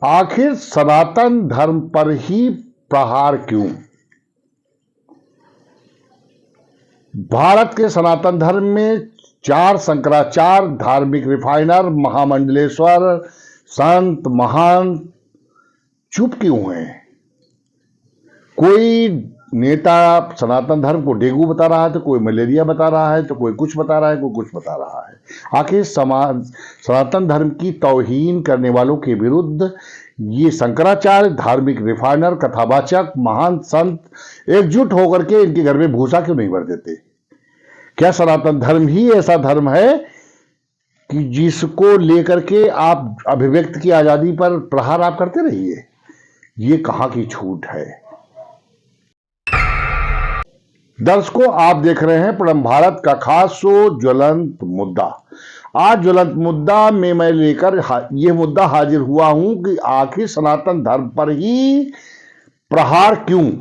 आखिर सनातन धर्म पर ही प्रहार क्यों? भारत के सनातन धर्म में 4 शंकराचार्य, धार्मिक रिफाइनर, महामंडलेश्वर, संत, महंत चुप क्यों हैं? कोई नेता सनातन धर्म को डेंगू बता रहा है, तो कोई मलेरिया बता रहा है, तो कोई कुछ बता रहा है, कोई कुछ बता रहा है। आखिर सनातन धर्म की तौहीन करने वालों के विरुद्ध ये शंकराचार्य, धार्मिक रिफाइनर, कथावाचक, महान संत एकजुट होकर के इनके घर में भूसा क्यों नहीं भर देते? क्या सनातन धर्म ही ऐसा धर्म है कि जिसको लेकर के आप अभिव्यक्ति की आजादी पर प्रहार आप करते रहिए? ये कहां की छूट है? दर्शकों, आप देख रहे हैं परम भारत का खास शो ज्वलंत मुद्दा। आज ज्वलंत मुद्दा में मैं लेकर यह मुद्दा हाजिर हुआ हूं कि आखिर सनातन धर्म पर ही प्रहार क्यों?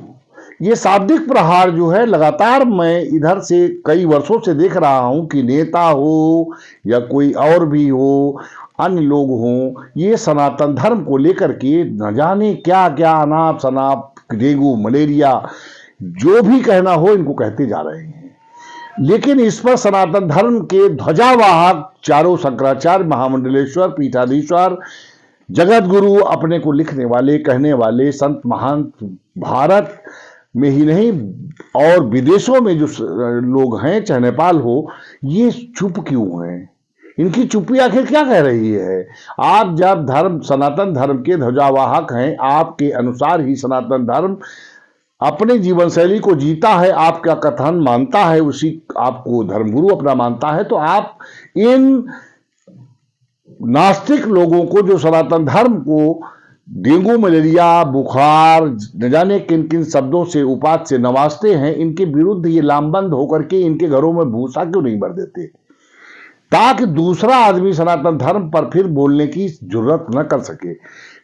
ये शाब्दिक प्रहार जो है, लगातार मैं इधर से कई वर्षों से देख रहा हूं कि नेता हो या कोई और भी हो, अन्य लोग हों, ये सनातन धर्म को लेकर के न जाने क्या क्या अनाप शनाप, डेंगू, मलेरिया, जो भी कहना हो इनको कहते जा रहे हैं। लेकिन इस पर सनातन धर्म के ध्वजावाहक चारों शंकराचार्य, महामंडलेश्वर, पीठाधीश्वर, जगत गुरु, अपने को लिखने वाले, कहने वाले संत महंत भारत में ही नहीं और विदेशों में जो लोग हैं, चाहे नेपाल हो, ये चुप क्यों हैं? इनकी चुप्पी आखिर क्या कह रही है? आप जब सनातन धर्म के ध्वजावाहक हैं, आपके अनुसार ही सनातन धर्म अपने जीवन शैली को जीता है, आपका कथन मानता है, उसी आपको धर्मगुरु अपना मानता है, तो आप इन नास्तिक लोगों को जो सनातन धर्म को डेंगू, मलेरिया, बुखार, न जाने किन किन शब्दों से, उपात से नवाजते हैं, इनके विरुद्ध ये लामबंद होकर के इनके घरों में भूसा क्यों नहीं भर देते, ताकि दूसरा आदमी सनातन धर्म पर फिर बोलने की जरूरत न कर सके?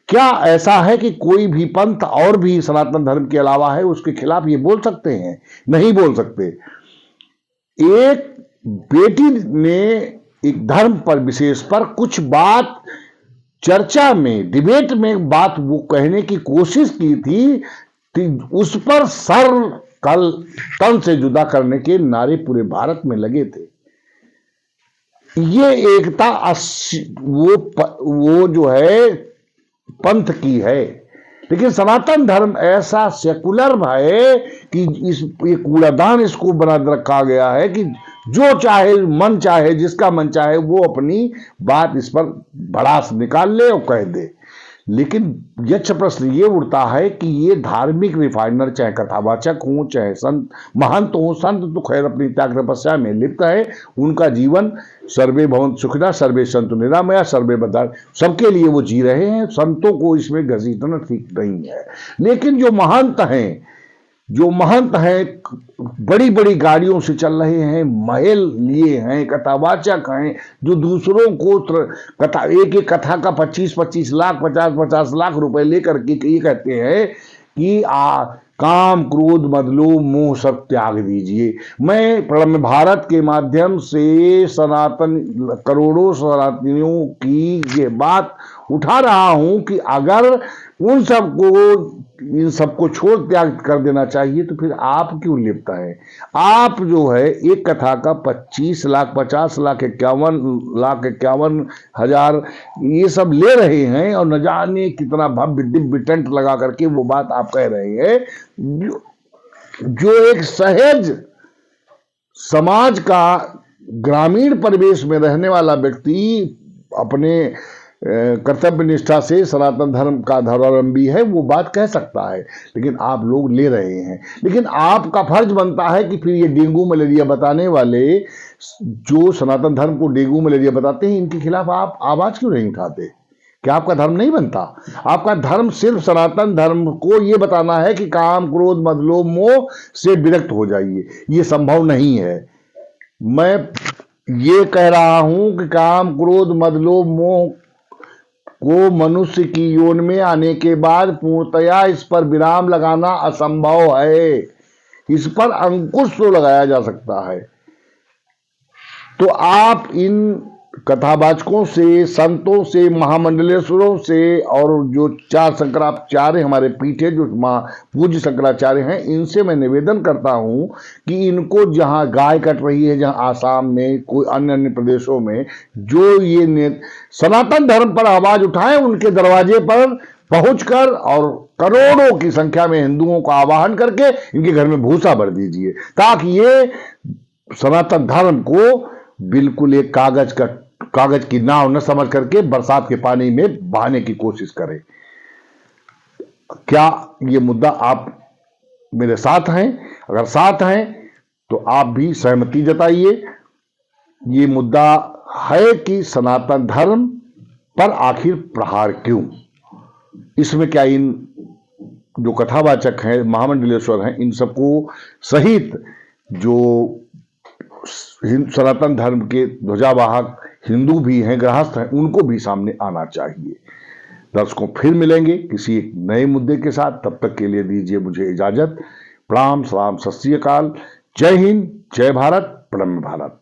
क्या ऐसा है कि कोई भी पंथ और भी सनातन धर्म के अलावा है, उसके खिलाफ ये बोल सकते हैं? नहीं बोल सकते। एक बेटी ने एक धर्म पर, विशेष पर कुछ बात चर्चा में, डिबेट में बात वो कहने की कोशिश की थी, उस पर सर कल तन से जुदा करने के नारे पूरे भारत में लगे थे। ये एकता वो जो है पंथ की है। लेकिन सनातन धर्म ऐसा सेकुलर है कि ये कूड़ादान इसको बना रखा गया है कि जो चाहे, मन चाहे, जिसका मन चाहे वो अपनी बात इस पर भड़ास निकाल ले और कह दे। लेकिन यक्ष प्रश्न ये उठता है कि ये धार्मिक रिफाइनर, चाहे कथावाचक हो, चाहे संत महंत हो, संत तो खैर अपनी त्याग तपस्या में लिप्त है, उनका जीवन सर्वे भवन्तु सुखिनः, सर्वे सन्तु निरामया, सर्वे बद्धाः, सबके लिए वो जी रहे हैं, संतों को इसमें घसीटना ठीक नहीं है। लेकिन जो महंत हैं, बड़ी बड़ी गाड़ियों से चल रहे हैं, महल लिए हैं, कथावाचक हैं, जो दूसरों को एक कथा का 25-25 लाख, 50-50 लाख रुपए लेकर के ये कहते हैं कि काम, क्रोध, मद, लोभ, मोह सब त्याग दीजिए। मैं परम भारत के माध्यम से करोड़ों सनातनियों की ये बात उठा रहा हूं कि अगर इन सबको छोड़ त्याग कर देना चाहिए, तो फिर आप क्यों लिप्त हैं? आप जो है एक कथा का 25 लाख, 50 लाख, 51 हजार ये सब ले रहे हैं और न जाने कितना भव्य दिव्य टेंट लगा करके वो बात आप कह रहे हैं, जो एक सहज समाज का, ग्रामीण परिवेश में रहने वाला व्यक्ति अपने कर्तव्य निष्ठा से सनातन धर्म का धर्मावलंबी है, वो बात कह सकता है। लेकिन आप लोग ले रहे हैं। लेकिन आपका फर्ज बनता है कि फिर ये डेंगू मलेरिया बताने वाले, जो सनातन धर्म को डेंगू मलेरिया बताते हैं, इनके खिलाफ आप आवाज क्यों नहीं उठाते? क्या आपका धर्म नहीं बनता? आपका धर्म सिर्फ सनातन धर्म को ये बताना है कि काम, क्रोध, मद, लोभ, मोह से विरक्त हो जाइए। ये संभव नहीं है। मैं ये कह रहा हूं कि काम, क्रोध, मद, लोभ, मोह को मनुष्य की योनि में आने के बाद पूर्णतया इस पर विराम लगाना असंभव है। इस पर अंकुश तो लगाया जा सकता है। तो आप इन कथावाचकों से, संतों से, महामंडलेश्वरों से और जो चार शंकराचार्य हमारे पीठे जो पूज्य शंकराचार्य हैं, इनसे मैं निवेदन करता हूं कि इनको जहां गाय कट रही है, जहां आसाम में, कोई अन्य अन्य प्रदेशों में जो ये सनातन धर्म पर आवाज उठाएं, उनके दरवाजे पर पहुंचकर और करोड़ों की संख्या में हिंदुओं को आवाहन करके इनके घर में भूसा भर दीजिए, ताकि ये सनातन धर्म को बिल्कुल एक कागज की नाव न समझ करके बरसात के पानी में बहाने की कोशिश करें। क्या ये मुद्दा आप मेरे साथ हैं? अगर साथ हैं तो आप भी सहमति जताइए। ये मुद्दा है कि सनातन धर्म पर आखिर प्रहार क्यों? इसमें क्या इन जो कथावाचक हैं, महामंडलेश्वर हैं, इन सबको सहित जो सनातन धर्म के ध्वजावाहक हिंदू भी हैं, गृहस्थ हैं, उनको भी सामने आना चाहिए। दर्शकों, फिर मिलेंगे किसी नए मुद्दे के साथ। तब तक के लिए दीजिए मुझे इजाजत। प्रणाम, सलाम, सत श्री अकाल। जय हिंद, जय भारत, प्रणम्य भारत।